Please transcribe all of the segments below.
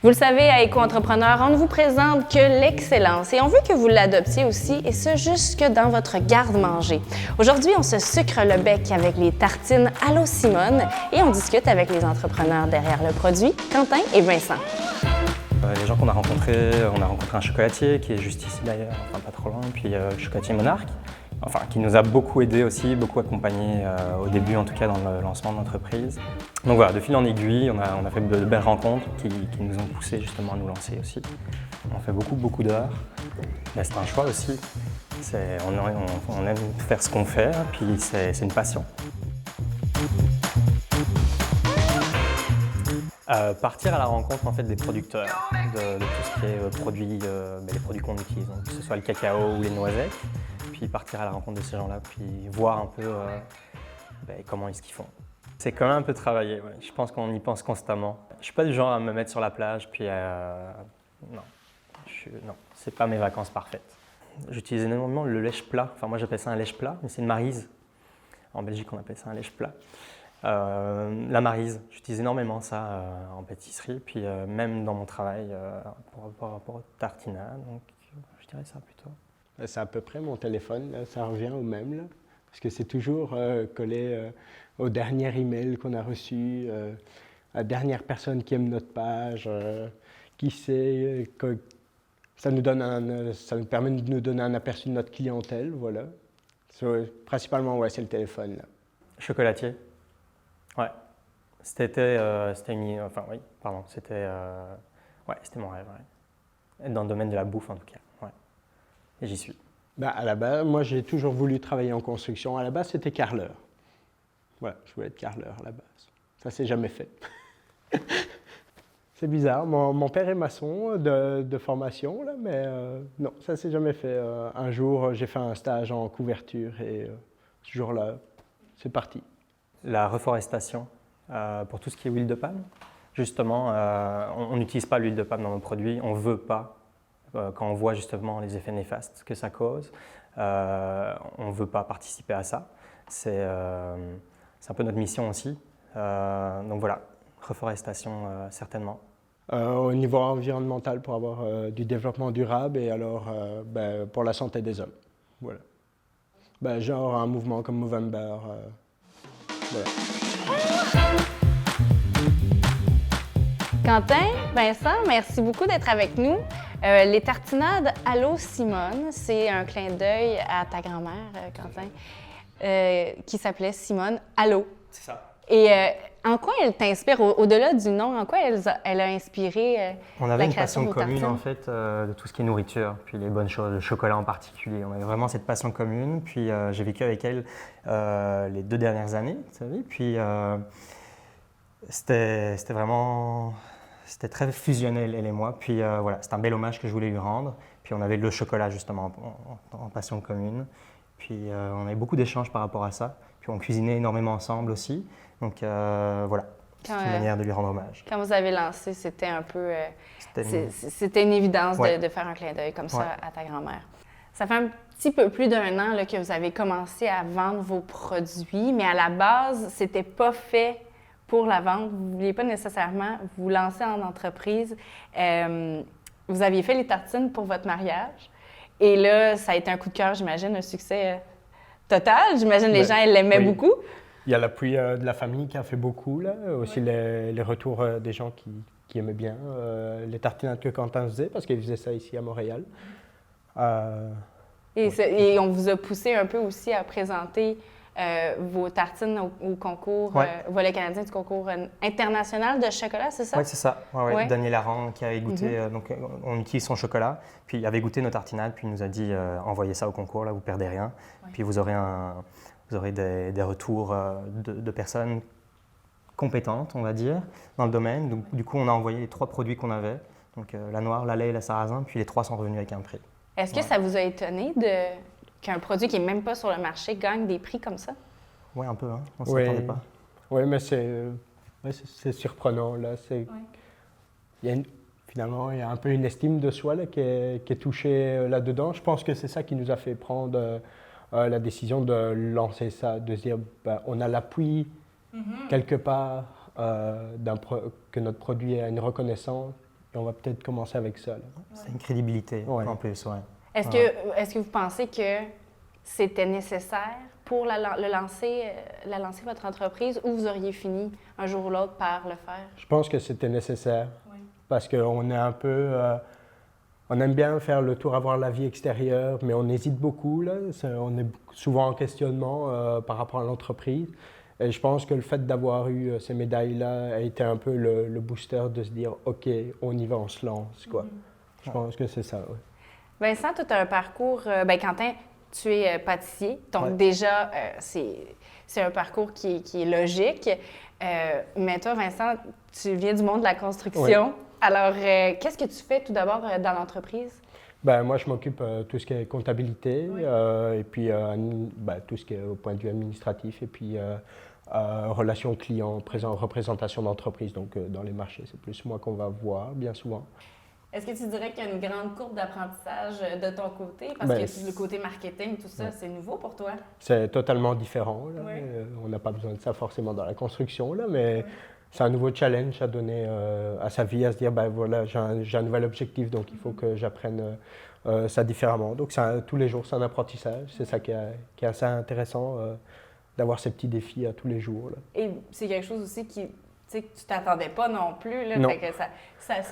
Vous le savez, à Éco-entrepreneur, on ne vous présente que l'excellence et on veut que vous l'adoptiez aussi, et ce jusque dans votre garde-manger. Aujourd'hui, on se sucre le bec avec les tartines Allô Simone et on discute avec les entrepreneurs derrière le produit, Quentin et Vincent. Les gens qu'on a rencontré un chocolatier qui est juste ici d'ailleurs, enfin pas trop loin, puis le chocolatier Monarque, enfin qui nous a beaucoup aidé aussi, beaucoup accompagné au début en tout cas dans le lancement de l'entreprise. Donc voilà, de fil en aiguille, on a fait de belles rencontres qui nous ont poussé justement à nous lancer aussi. On fait beaucoup d'heures, mais c'est un choix aussi. On aime faire ce qu'on fait, puis c'est une passion. Partir à la rencontre en fait, des producteurs de tout ce qui est produits, les produits qu'on utilise, donc, que ce soit le cacao ou les noisettes, puis partir à la rencontre de ces gens-là, puis voir un peu comment est-ce qu'ils font. C'est quand même un peu travaillé, ouais. Je pense qu'on y pense constamment. Je ne suis pas du genre à me mettre sur la plage, puis non, c'est pas mes vacances parfaites. J'utilise énormément le lèche-plat, enfin moi j'appelle ça un lèche-plat, mais c'est une maryse. En Belgique on appelle ça un lèche-plat. La maryse, j'utilise énormément ça en pâtisserie, puis même dans mon travail par rapport au tartinade, donc je dirais ça plutôt. C'est à peu près mon téléphone, là, ça revient au même, là, parce que c'est toujours collé au dernier email qu'on a reçu, à la dernière personne qui aime notre page, qui sait, ça nous permet de nous donner un aperçu de notre clientèle, voilà. Principalement, ouais, c'est le téléphone, là. Chocolatier. Ouais, c'était mon rêve, ouais. Être dans le domaine de la bouffe en tout cas, ouais. Et j'y suis. À la base, moi j'ai toujours voulu travailler en construction. À la base, c'était carreleur. Voilà, je voulais être carreleur à la base. Ça s'est jamais fait. C'est bizarre, mon père est maçon de formation, là, mais non, ça s'est jamais fait. Un jour, j'ai fait un stage en couverture et ce jour-là, c'est parti. La reforestation, pour tout ce qui est huile de palme, justement, on n'utilise pas l'huile de palme dans nos produits, on ne veut pas, quand on voit justement les effets néfastes que ça cause, on ne veut pas participer à ça. C'est un peu notre mission aussi. Donc voilà, reforestation certainement. Au niveau environnemental, pour avoir du développement durable et alors pour la santé des hommes. Voilà. Genre un mouvement comme Movember. Voilà. Quentin, Vincent, merci beaucoup d'être avec nous. Les tartinades Allô Simone, c'est un clin d'œil à ta grand-mère, Quentin, qui s'appelait Simone Allô. C'est ça. Et en quoi elle t'inspire, au-delà du nom, en quoi elle a inspiré On avait la une création passion commune tartines? en fait de tout ce qui est nourriture, puis les bonnes choses, le chocolat en particulier. On avait vraiment cette passion commune, puis j'ai vécu avec elle les 2 dernières années, vous savez, puis c'était très fusionnel elle et moi, puis voilà, c'est un bel hommage que je voulais lui rendre, puis on avait le chocolat justement en passion commune, puis on avait beaucoup d'échanges par rapport à ça, puis on cuisinait énormément ensemble aussi. Donc voilà, c'est une manière de lui rendre hommage. Quand vous avez lancé, c'était un peu... c'était une évidence de faire un clin d'œil comme ça à ta grand-mère. Ça fait un petit peu plus d'1 an là, que vous avez commencé à vendre vos produits, mais à la base, c'était pas fait pour la vente. Vous ne vouliez pas nécessairement vous lancer en entreprise. Vous aviez fait les tartines pour votre mariage. Et là, ça a été un coup de cœur, j'imagine, un succès total. J'imagine les gens l'aimaient beaucoup. Il y a l'appui de la famille qui a fait beaucoup, là. Aussi les retours des gens qui aimaient bien les tartinades que Quentin faisait, parce qu'il faisait ça ici à Montréal. Et on vous a poussé un peu aussi à présenter vos tartines au concours, volet canadien du concours international de chocolat, c'est ça? Oui, c'est ça. Ouais. Daniel Aran qui avait goûté, donc on utilise son chocolat, puis il avait goûté nos tartinades, puis il nous a dit envoyez ça au concours, là vous perdez rien, puis vous aurez des retours de personnes compétentes, on va dire, dans le domaine. Donc, du coup, on a envoyé les 3 produits qu'on avait, donc la noire, la lait et la sarrasin, puis les 3 sont revenus avec un prix. Est-ce que ça vous a étonné qu'un produit qui n'est même pas sur le marché gagne des prix comme ça? Oui, un peu, hein? On ne s'y attendait pas. Oui, mais c'est surprenant, là. Finalement, il y a un peu une estime de soi là, qui est touchée là-dedans. Je pense que c'est ça qui nous a fait prendre la décision de lancer ça, de se dire on a l'appui quelque part que notre produit a une reconnaissance, Et on va peut-être commencer avec ça. Là. C'est une crédibilité en plus, ouais. Est-ce que vous pensez que c'était nécessaire pour la lancer votre entreprise, ou vous auriez fini un jour ou l'autre par le faire? Je pense que c'était nécessaire parce qu'on est un peu... on aime bien faire le tour, avoir la vie extérieure, mais on hésite beaucoup. Là. On est souvent en questionnement par rapport à l'entreprise. Et je pense que le fait d'avoir eu ces médailles-là a été un peu le booster de se dire « OK, on y va, on se lance. » Je pense que c'est ça. Ouais. Vincent, tu as un parcours... Quentin, tu es pâtissier, donc déjà, c'est un parcours qui est logique. Mais toi, Vincent, tu viens du monde de la construction. Alors, qu'est-ce que tu fais tout d'abord dans l'entreprise? Moi, je m'occupe de tout ce qui est comptabilité, et puis tout ce qui est au point de vue administratif, et puis relations clients, représentation d'entreprise. Donc, dans les marchés, c'est plus moi qu'on va voir bien souvent. Est-ce que tu dirais qu'il y a une grande courbe d'apprentissage de ton côté? Parce que le côté marketing, tout ça, c'est nouveau pour toi? C'est totalement différent. Là. On n'a pas besoin de ça forcément dans la construction, là, mais c'est un nouveau challenge à donner à sa vie, à se dire, voilà, j'ai un nouvel objectif, donc il faut que j'apprenne ça différemment. Donc tous les jours, c'est un apprentissage. C'est ça qui est assez intéressant, d'avoir ces petits défis à tous les jours. Là. Et c'est quelque chose aussi que tu t'attendais pas non plus. Là, non. Fait que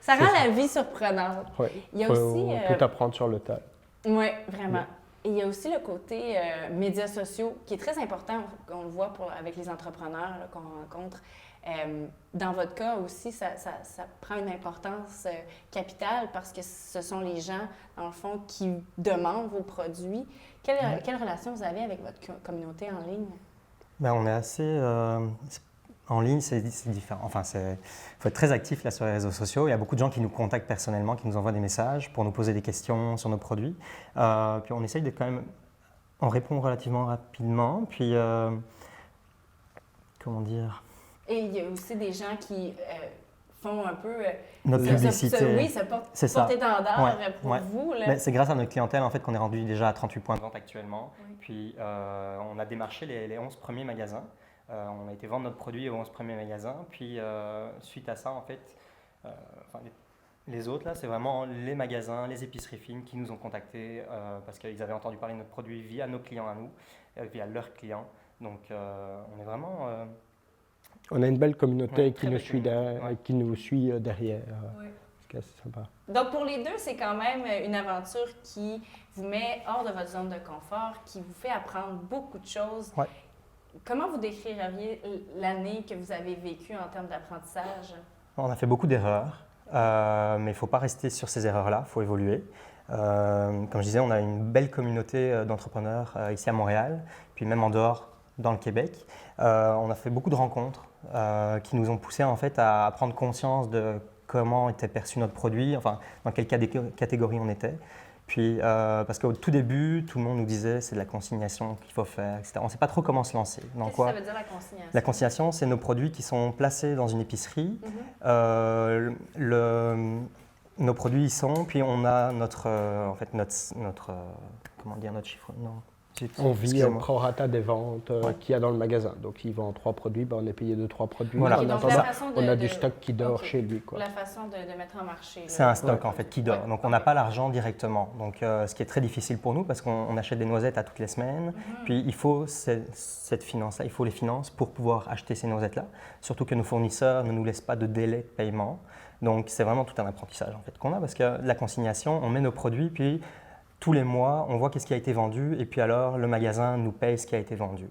ça rend la vie surprenante. Il faut tout apprendre sur le tas. Oui, vraiment. Et il y a aussi le côté médias sociaux qui est très important, on le voit avec les entrepreneurs là, qu'on rencontre. Dans votre cas aussi, ça prend une importance capitale parce que ce sont les gens, dans le fond, qui demandent vos produits. Quelle relation vous avez avec votre communauté en ligne? On est assez... En ligne, c'est différent. Enfin, faut être très actif là, sur les réseaux sociaux. Il y a beaucoup de gens qui nous contactent personnellement, qui nous envoient des messages pour nous poser des questions sur nos produits. Puis on essaye de quand même... On répond relativement rapidement. Puis, comment dire... Et il y a aussi des gens qui font un peu... notre publicité. Se porter étendard pour vous. C'est grâce à notre clientèle en fait, qu'on est rendu déjà à 38 points de vente actuellement. Puis on a démarché les 11 premiers magasins. On a été vendre notre produit aux 11 premiers magasins. Puis suite à ça, en fait, les autres, là, c'est vraiment les magasins, les épiceries fines qui nous ont contactés parce qu'ils avaient entendu parler de notre produit via nos clients à nous, via leurs clients. Donc on est vraiment... On a une belle communauté qui nous suit derrière. C'est sympa. Donc, pour les deux, c'est quand même une aventure qui vous met hors de votre zone de confort, qui vous fait apprendre beaucoup de choses. Comment vous décririez l'année que vous avez vécue en termes d'apprentissage? On a fait beaucoup d'erreurs, mais il ne faut pas rester sur ces erreurs-là, il faut évoluer. Comme je disais, on a une belle communauté d'entrepreneurs ici à Montréal, puis même en dehors, dans le Québec. On a fait beaucoup de rencontres qui nous ont poussé en fait à prendre conscience de comment était perçu notre produit, enfin dans quelle catégorie on était. Puis parce qu'au tout début, tout le monde nous disait c'est de la consignation qu'il faut faire, etc. On ne sait pas trop comment se lancer. Qu'est-ce que ça veut dire la consignation? La consignation, c'est nos produits qui sont placés dans une épicerie. Nos produits y sont, puis on a notre chiffre. Non. On vit au prorata des ventes qu'il y a dans le magasin. Donc, s'il vend 3 produits, on est payé de 3 produits. Voilà. On a du stock qui dort chez lui. La façon de mettre en marché. C'est un stock en fait qui dort. Donc, on n'a pas l'argent directement. Donc, ce qui est très difficile pour nous parce qu'on achète des noisettes à toutes les semaines. Puis, il faut cette finance-là, il faut les finances pour pouvoir acheter ces noisettes-là. Surtout que nos fournisseurs ne nous laissent pas de délai de paiement. Donc, c'est vraiment tout un apprentissage en fait qu'on a parce que la consignation, on met nos produits, puis tous les mois, on voit qu'est-ce qui a été vendu et puis alors le magasin nous paye ce qui a été vendu.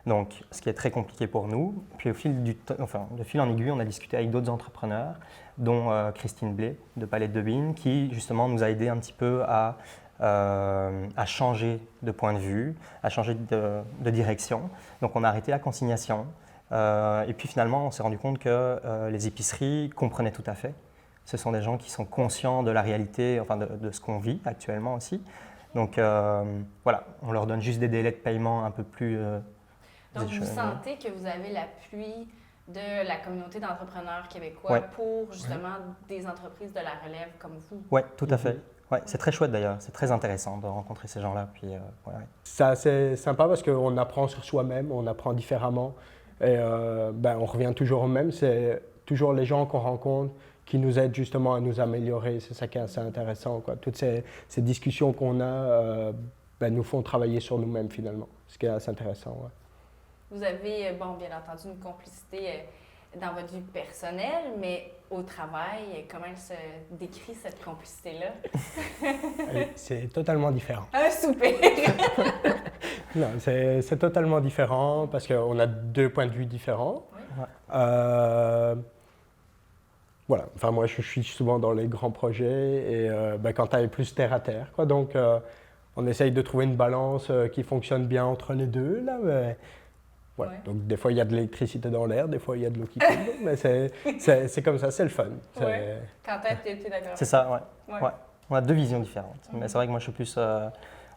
Donc, ce qui est très compliqué pour nous. Puis de fil en aiguille, on a discuté avec d'autres entrepreneurs, dont Christine Blais de Palette de Bean, qui justement nous a aidé un petit peu à changer de point de vue, à changer de direction. Donc, on a arrêté la consignation. Et puis finalement, on s'est rendu compte que les épiceries comprenaient tout à fait. Ce sont des gens qui sont conscients de la réalité, enfin de ce qu'on vit actuellement aussi. Donc voilà, on leur donne juste des délais de paiement un peu plus... Donc vous sentez que vous avez l'appui de la communauté d'entrepreneurs québécois pour justement des entreprises de la relève comme vous? Oui, tout à fait. Ouais, c'est très chouette d'ailleurs, c'est très intéressant de rencontrer ces gens-là. Puis, C'est assez sympa parce qu'on apprend sur soi-même, on apprend différemment et on revient toujours au même. C'est toujours les gens qu'on rencontre qui nous aident justement à nous améliorer. C'est ça qui est assez intéressant, quoi. Toutes ces discussions qu'on a nous font travailler sur nous-mêmes finalement, ce qui est assez intéressant. Ouais. Vous avez, bien entendu, une complicité dans votre vie personnelle, mais au travail, comment elle se décrit cette complicité-là? C'est totalement différent. Un souper! Non, c'est totalement différent parce qu'on a 2 points de vue différents. Oui. Voilà, enfin moi je suis souvent dans les grands projets et quand tu es plus terre à terre, quoi. Donc on essaye de trouver une balance qui fonctionne bien entre les deux, là, mais voilà. Ouais. Donc des fois il y a de l'électricité dans l'air, des fois il y a de l'eau qui coule, mais c'est comme ça, c'est le fun. Ouais. Quand t'es d'accord? C'est ça, ouais. On a 2 visions différentes, mais c'est vrai que moi je suis plus,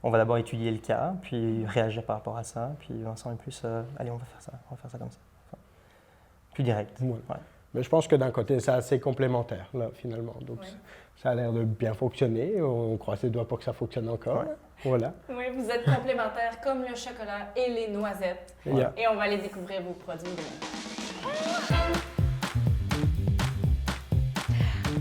on va d'abord étudier le cas, puis réagir par rapport à ça, puis Vincent est plus, allez on va faire ça comme ça. Enfin, plus direct. Ouais. Ouais. Mais je pense que d'un côté, c'est assez complémentaire, là, finalement. Donc, ça a l'air de bien fonctionner. On croise les doigts pour que ça fonctionne encore. Ouais. Voilà. Oui, vous êtes complémentaires comme le chocolat et les noisettes. Yeah. Et on va aller découvrir vos produits.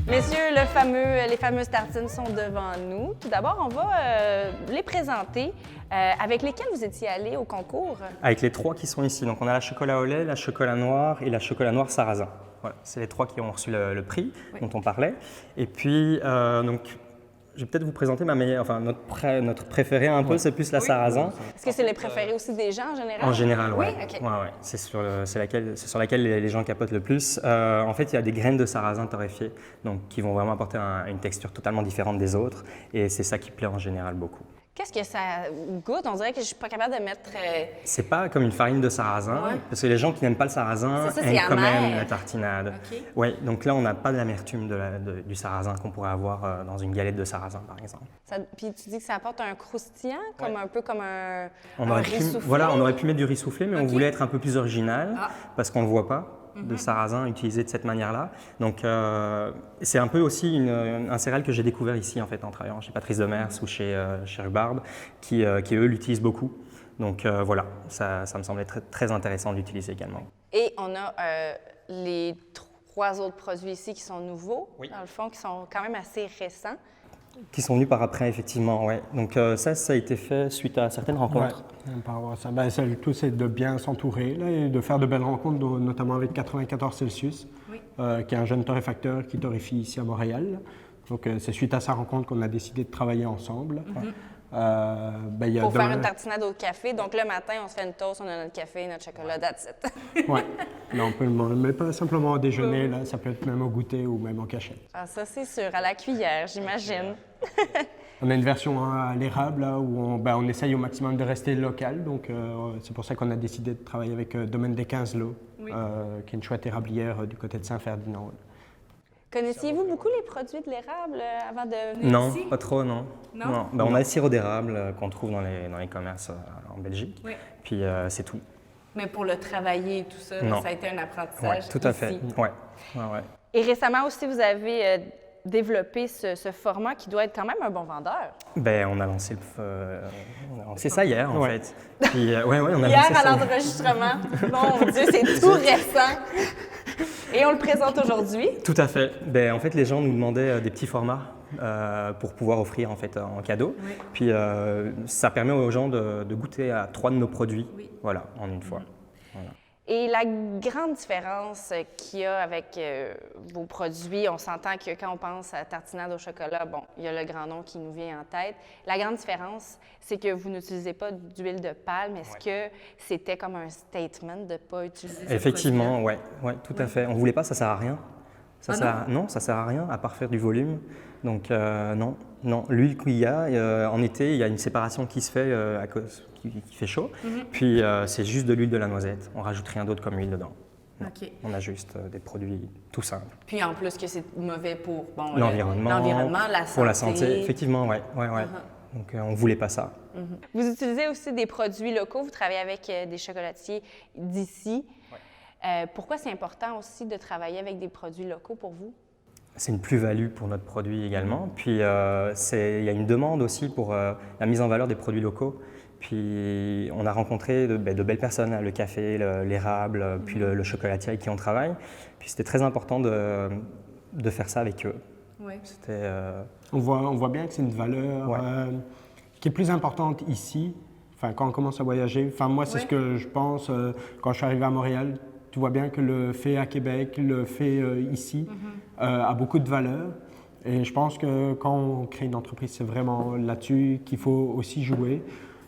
Messieurs, les fameuses tartines sont devant nous. Tout d'abord, on va les présenter. Avec lesquelles vous étiez allés au concours? Avec les 3 qui sont ici. Donc, on a la chocolat au lait, la chocolat noir et la chocolat noir sarrasin. Voilà, c'est les 3 qui ont reçu le prix dont on parlait. Et puis, donc, je vais peut-être vous présenter notre préféré un peu, c'est plus la sarrasin. Est-ce que c'est les préférés aussi des gens en général? En général, oui. Okay. Ouais. C'est sur laquelle les gens capotent le plus. En fait, il y a des graines de sarrasin torréfiées, donc qui vont vraiment apporter une texture totalement différente des autres. Et c'est ça qui plaît en général beaucoup. Qu'est-ce que ça goûte? On dirait que je ne suis pas capable de mettre... C'est pas comme une farine de sarrasin, parce que les gens qui n'aiment pas le sarrasin aiment quand même la tartinade. Okay. Ouais, donc là, on n'a pas de l'amertume du sarrasin qu'on pourrait avoir dans une galette de sarrasin, par exemple. Puis tu dis que ça apporte un croustillant, un peu comme un riz soufflé? Voilà, on aurait pu mettre du riz soufflé, mais on voulait être un peu plus original, parce qu'on ne le voit pas. De sarrasin utilisé de cette manière-là. Donc, c'est un peu aussi un céréale que j'ai découvert ici, en fait, en travaillant chez Patrice Demers ou chez Rhubarbe, qui eux, l'utilisent beaucoup. Donc, voilà, ça me semblait très intéressant d'utiliser également. Et on a les 3 autres produits ici qui sont nouveaux, dans le fond, qui sont quand même assez récents. Qui sont venus par après, effectivement, ouais. Donc ça a été fait suite à certaines rencontres. Ouais, par rapport à ça. Le tout, c'est de bien s'entourer et de faire de belles rencontres, notamment avec 94 Celsius, qui est un jeune torréfacteur qui torréfie ici à Montréal. Donc c'est suite à sa rencontre qu'on a décidé de travailler ensemble. Pour faire une tartinade au café. Donc le matin, on se fait une toast, on a notre café, notre chocolat, that's it. Oui, là on peut le manger, mais pas simplement au déjeuner, là, ça peut être même au goûter ou même en cachette. Ah, ça c'est sûr, à la cuillère, j'imagine. On a une version à l'érable là, où on essaye au maximum de rester local, donc c'est pour ça qu'on a décidé de travailler avec Domaine des 15 Lots, qui est une chouette érablière du côté de Saint-Ferdinand. Connaissiez-vous beaucoup les produits de l'érable avant de venir ici? Non, pas trop, non. On a le sirop d'érable qu'on trouve dans les commerces en Belgique, puis c'est tout. Mais pour le travailler et tout ça, ça a été un apprentissage tout à fait. Ouais. Et récemment aussi, vous avez développé ce format qui doit être quand même un bon vendeur. On a lancé ça hier, en fait. Puis, on a hier, à l'enregistrement. Mon Dieu, c'est tout récent. Et on le présente aujourd'hui. Tout à fait. En fait, les gens nous demandaient des petits formats pour pouvoir offrir en fait en cadeau. Puis ça permet aux gens de goûter à 3 de nos produits, voilà, en une fois. Voilà. Et la grande différence qu'il y a avec vos produits, on s'entend que quand on pense à tartinade au chocolat, il y a le grand nom qui nous vient en tête. La grande différence, c'est que vous n'utilisez pas d'huile de palme. Est-ce que c'était comme un statement de ne pas utiliser ce Effectivement, oui, tout à fait. On ne voulait pas, ça ne sert à rien. Non, ça ne sert à rien, à part faire du volume. Donc non. L'huile qu'il y a, en été, il y a une séparation qui se fait à cause qui fait chaud. Puis c'est juste de l'huile de la noisette. On rajoute rien d'autre comme huile dedans. Okay. On a juste des produits tout simples. Puis en plus que c'est mauvais pour l'environnement, la santé. Pour la santé, effectivement, ouais. Donc on ne voulait pas ça. Vous utilisez aussi des produits locaux. Vous travaillez avec des chocolatiers d'ici. Pourquoi c'est important aussi de travailler avec des produits locaux pour vous? C'est une plus-value pour notre produit également. Puis il y a une demande aussi pour la mise en valeur des produits locaux. Puis on a rencontré de belles personnes, le café, l'érable, puis le chocolatier avec qui on travaille. Puis c'était très important de faire ça avec eux. Oui. On voit bien que c'est une valeur qui est plus importante ici. Enfin, quand on commence à voyager, moi, c'est ce que je pense quand je suis arrivé à Montréal. Tu vois bien que le fait à Québec, le fait ici, a beaucoup de valeur. Et je pense que quand on crée une entreprise, c'est vraiment là-dessus qu'il faut aussi jouer.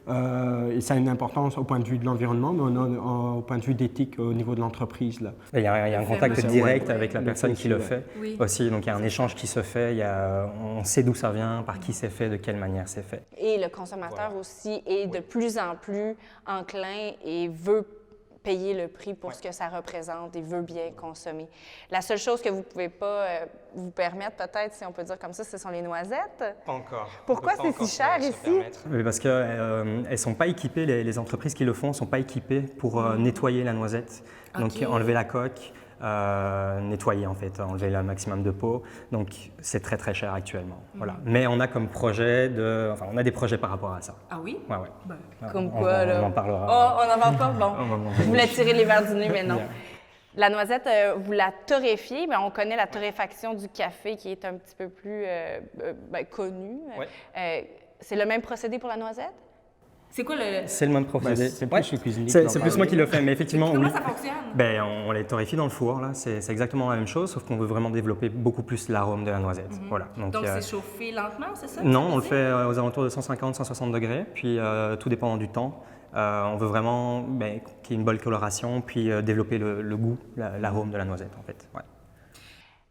Et ça a une importance au point de vue de l'environnement, mais au point de vue d'éthique au niveau de l'entreprise. Il y a un contact direct avec la personne qui le fait aussi, donc il y a un échange qui se fait, on sait d'où ça vient, par qui c'est fait, de quelle manière c'est fait. Et le consommateur aussi est de plus en plus enclin et veut payer le prix pour ce que ça représente et veut bien consommer. La seule chose que vous ne pouvez pas vous permettre, peut-être, si on peut dire comme ça, ce sont les noisettes. Pas encore. Pourquoi c'est si cher ici? Parce qu'elles ne sont pas équipées, les entreprises qui le font ne sont pas équipées pour nettoyer la noisette. Donc enlever la coque, nettoyer en fait, enlever le maximum de peau. Donc c'est très très cher actuellement. Voilà. Mais on a comme projet on a des projets par rapport à ça. Ah oui? Ouais. Comme quoi là? On en parlera. Oh, on n'en parle pas? Bon. Je voulais tirer les verres du nez, mais non. Yeah. La noisette, vous la torréfiez, mais on connaît la torréfaction du café qui est un petit peu plus connue. Ouais. C'est le même procédé pour la noisette? C'est quoi le... C'est le même procédé. C'est plus le cuisinier. C'est plus moi qui le fais, mais effectivement... Comment ça fonctionne? On les torréfie dans le four, là. C'est exactement la même chose, sauf qu'on veut vraiment développer beaucoup plus l'arôme de la noisette. Voilà. Donc c'est chauffé lentement, c'est ça? Non, on le fait aux alentours de 150-160 degrés, puis tout dépendant du temps. On veut vraiment qu'il y ait une bonne coloration, puis développer le goût, l'arôme de la noisette, en fait. Ouais.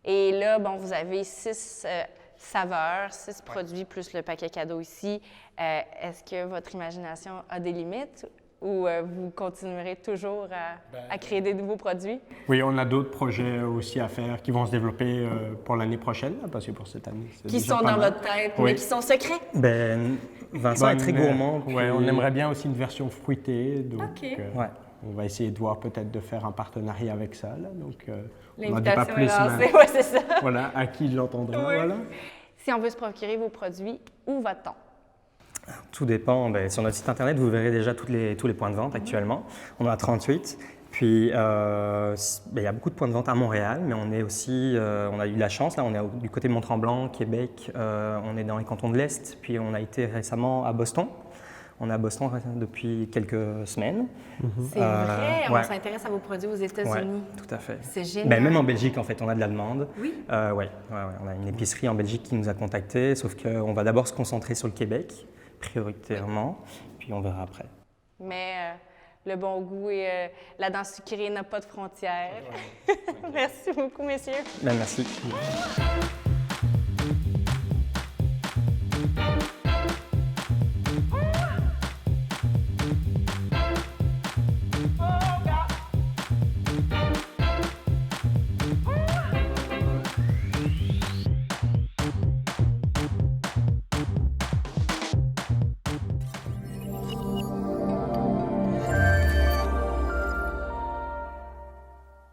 Et là, vous avez 6 saveurs, 6 produits, plus le paquet cadeau ici. Est-ce que votre imagination a des limites ou vous continuerez toujours à créer des nouveaux produits? Oui, on a d'autres projets aussi à faire qui vont se développer pour l'année prochaine, parce que pour cette année. Qui sont dans votre tête, mais qui sont secrets? Vincent est très gourmand. Puis... on aimerait bien aussi une version fruitée. Donc, on va essayer de voir peut-être de faire un partenariat avec ça. Là, donc, on n'en dit pas plus. Oui, c'est ça. Voilà, à qui l'entendra. Oui. Voilà. Si on veut se procurer vos produits, où va-t-on? Tout dépend. Sur notre site internet, vous verrez déjà tous les points de vente actuellement. On en a 38. Puis, il y a beaucoup de points de vente à Montréal, mais on est aussi, on a eu de la chance. Là, on est du côté de Mont-Tremblant, Québec. On est dans les cantons de l'Est. Puis, on a été récemment à Boston. On est à Boston depuis quelques semaines. C'est vrai, on s'intéresse à vos produits aux États-Unis. Oui, tout à fait. C'est génial. Même en Belgique, en fait, on a de la demande. Oui? On a une épicerie en Belgique qui nous a contactés, sauf qu'on va d'abord se concentrer sur le Québec, prioritairement, puis on verra après. Mais le bon goût et la dent sucrée n'a pas de frontières. Merci beaucoup, messieurs. Merci.